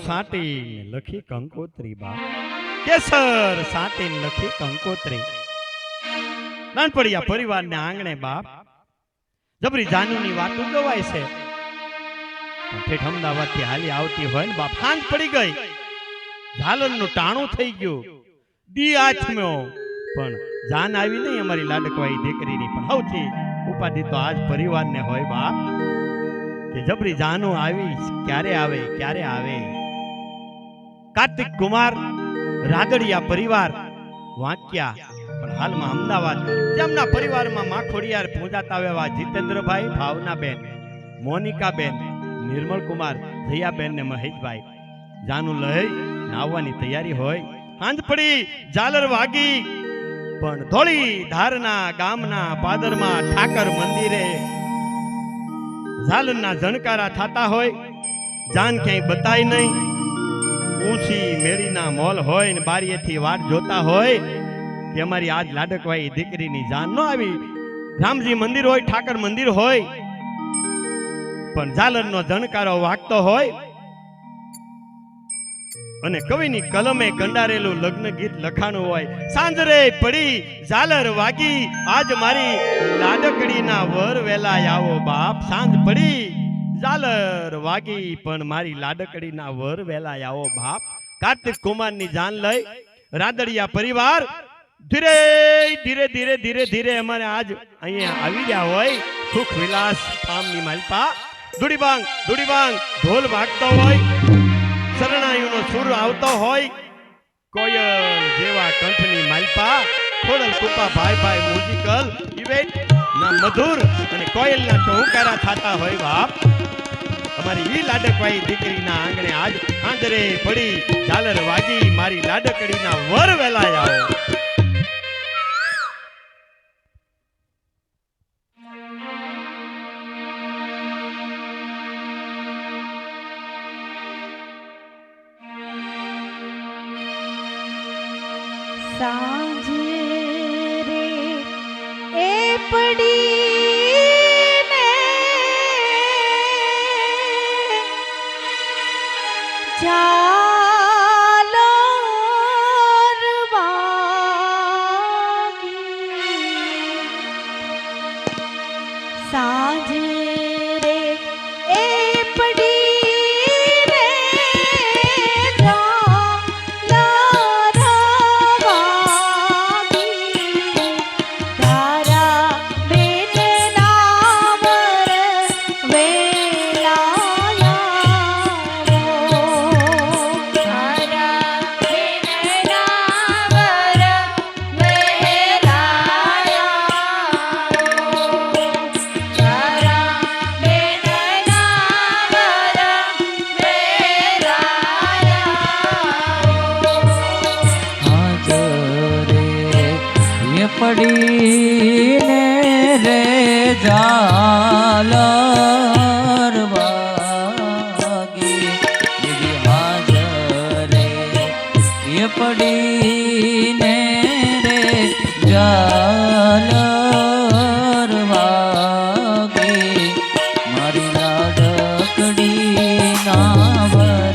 સાટી લખી કંકોત્રી બાપ, કેસર સાટી લખી કંકોત્રી. નાનપડિયા પરિવારને આંગણે બાપ જબરી જાનુની વાતો ગવાય છે. ઠેઠ અમદાવાદ થી હાલી આવતી હોય ને બાપ, હાંજ પડી ગઈ, ઝાલરનું ટાણું થઈ ગયું, દી આથમ્યો, પણ જાન આવી નહીં અમારી લાડકવાઈ દીકરીની. પણ સૌથી ઉપાધિ તો આજ પરિવારને હોય બાપ કે જબરી જાનો આવી, ક્યારે આવે ક્યારે આવે. કાર્તિક કુમાર રાદડિયા પરિવાર વાંક્યા, પણ હાલમાં અમદાવાદ જેમના પરિવારમાં માખોડિયાર પૂજાતા એવા જીતેન્દ્રભાઈ, ભાવનાબેન, મોનિકાબેન, નિર્મલકુમાર, જયાબેન ને મહેશભાઈ જાનું લઈ નાવવાની તૈયારી હોય. હાંજ પડી, ઝાલર વાગી, પણ ધોળી ધારના ગામના પાદરમાં ઠાકર મંદિરે ઝાલરના જણકારા થતા હોય. જાન ક્યાંય બતાય નહીં, ઊંચી મેળીના મોલ હોય ને બારીએથી વાટ જોતા હોય કે અમારી આજ લાડકવાઈ દીકરીની જાન ન આવી. રામજી મંદિર હોય, ઠાકર મંદિર હોય, પણ ઝાલરનો જણકારો વાગતો હોય અને કવિની કલમે કંડારેલું લગ્ન ગીત લખાણું હોય. સાંજરે પડી, ઝાલર વાગી, આજ મારી લાડકડીના વર વેલા આવો બાપ. સાંજ પડી, ઝાલર વાગી, પણ મારી લાડકડીના વર વેલા આવો બાપ. કાર્તિક કુમારની જાન લઈ રાદડિયા પરિવાર ધીરે ધીરે ધીરે ધીરે ધીરે અમારે આજ અહીંયા આવી ગયા હોય. સુખ વિલાસ ફાર્મની માલપા દુડીબાંગ દુડીબાંગ ઢોલ વાગતો હોય, શરણાઈનો સુર આવતો હોય, કોયલ જેવા કંઠની માલપા ખોડલ કુપા ભાઈ ભાઈ મ્યુઝિકલ ઇવેન્ટ ના મધુર અને કોયલના ટોકારા થતા હોય બાપ. અમારી ઈ લાડકવાઈ દીકરીના આંગણે આજ આંધરે પડી, ઝાલર વાગી, મારી લાડકડીના વર વેલાય આવો. સાંજે રે એ પડી ને ઝાલર વાગી. સાંજે રે એ પડી ને પડીને રે ઝાલર વાગી, હાજરે એ પડીને રે ઝાલર વાગી, મારી લાડકડી ના વર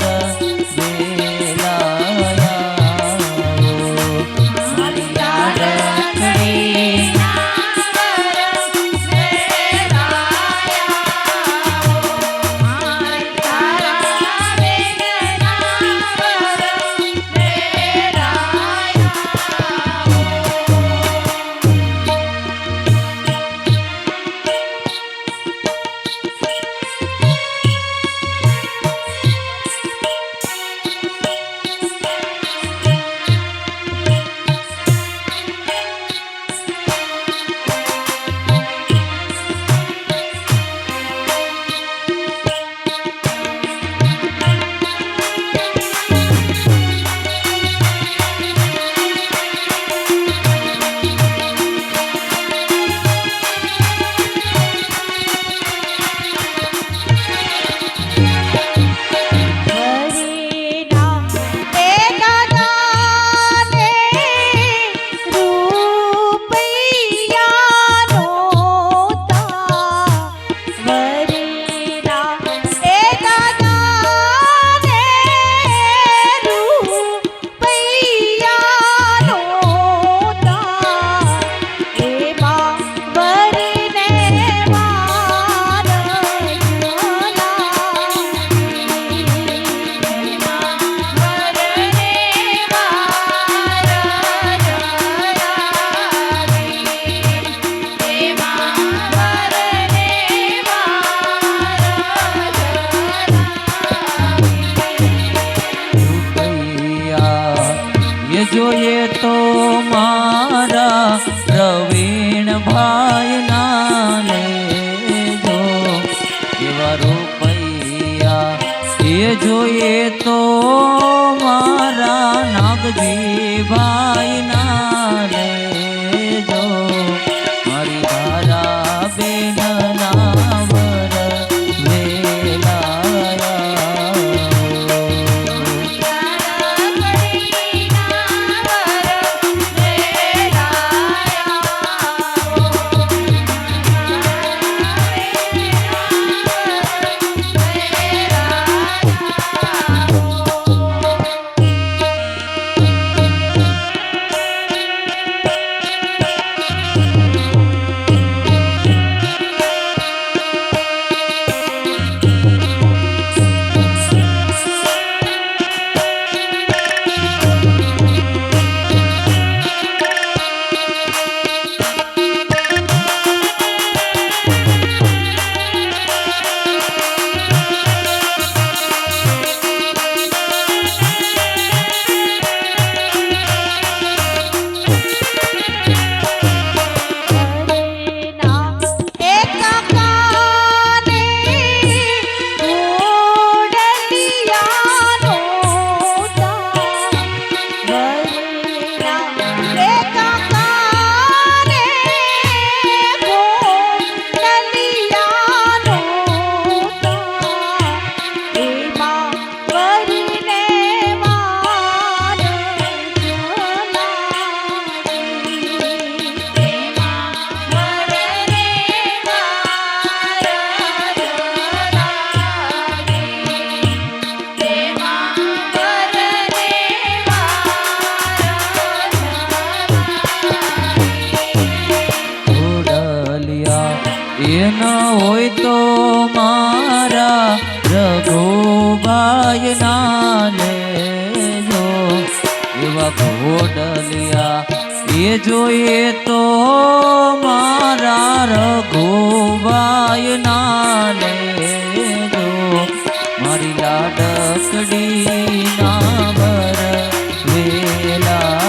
જોઈએ તો મારા પ્રવીણ ભાઈ ના લેજો એવા રૂપૈયા એ જોઈએ તો મારા નાગજી ભાઈ ના લેજો મારી ધારા બેન ના વર ન હોય તો મારા રઘુભાઈ ના લેજો એવા ઘોડલિયા એ જોઈએ તો મારા રઘુભાઈ ના લેજો મારી લાડકડી ના બર વેલાયા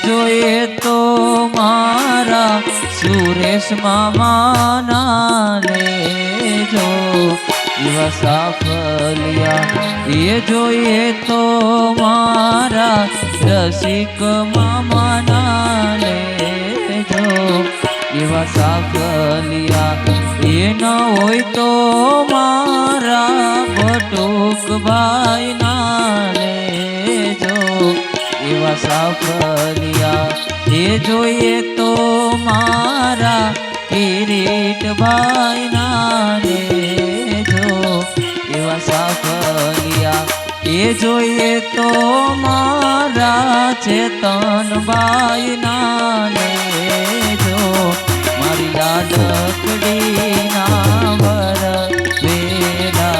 જોઈએ તો મારા સુરેશ મામા ના લેજો એવા સાફલિયા એ જોઈએ તો મારા રસિક મામા ના લેજો એવા સાફલિયા એ ન હોય તો મારા બટુકભાઈ ના લેજો એવા સાફલિયા એ જોઈએ તો મારા કિરીટભાઈ ના લેજો એવા સાફલિયા એ જોઈએ તો મારા ચેતનભાઈ ના લેજો રખડીના વર વેલાયા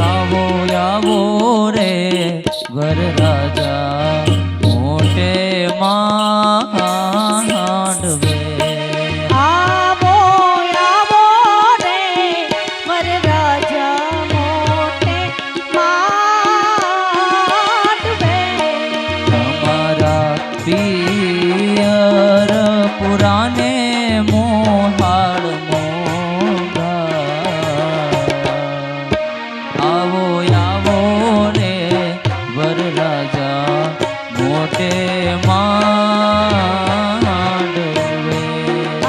આવો આવો રે વરરાજા મોટે માંડવે આવો આવો રે વરરાજા મોટે માંડવે તમારા પિયર પુરાને મોહાળ મોગા આવો આવો રે વરરાજા મોટે માંડવે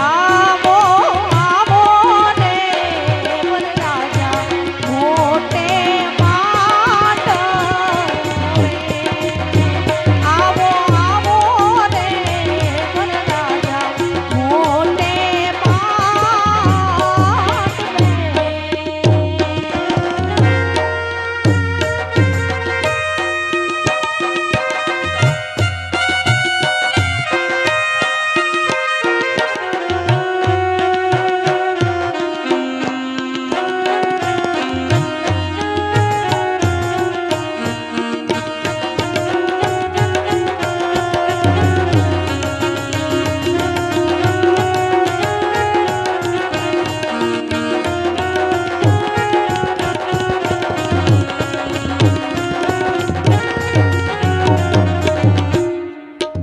આવો આવો રે વરરાજા મોટે માંડવે આવો આવો રે વરરાજા મોટે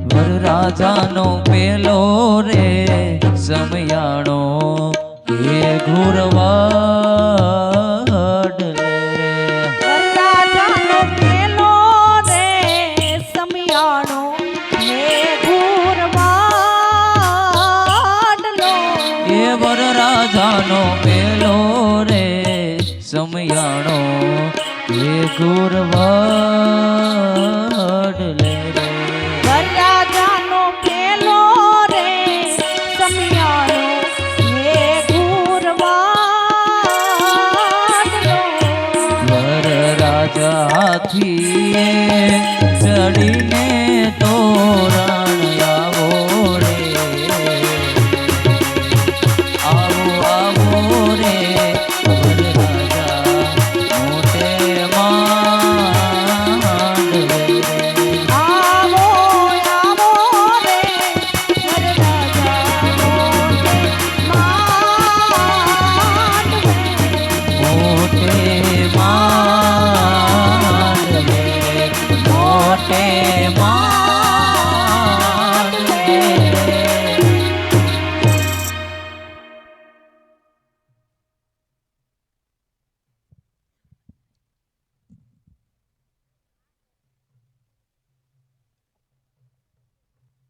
વરરાજાનો પેલો રે સમયાણો એ ઘોરવાડ રે વરરાજાનો પેલો રે સમિયાણો હે ઘૂરવાડલો એ વરરાજાનો પેલો રે સમયાણો એ ઘોરવાડ રે વરરાજાનો પેલો રે સમિયાણો હે ઘૂરવાડલો વરરાજા હાથીએ ચડીને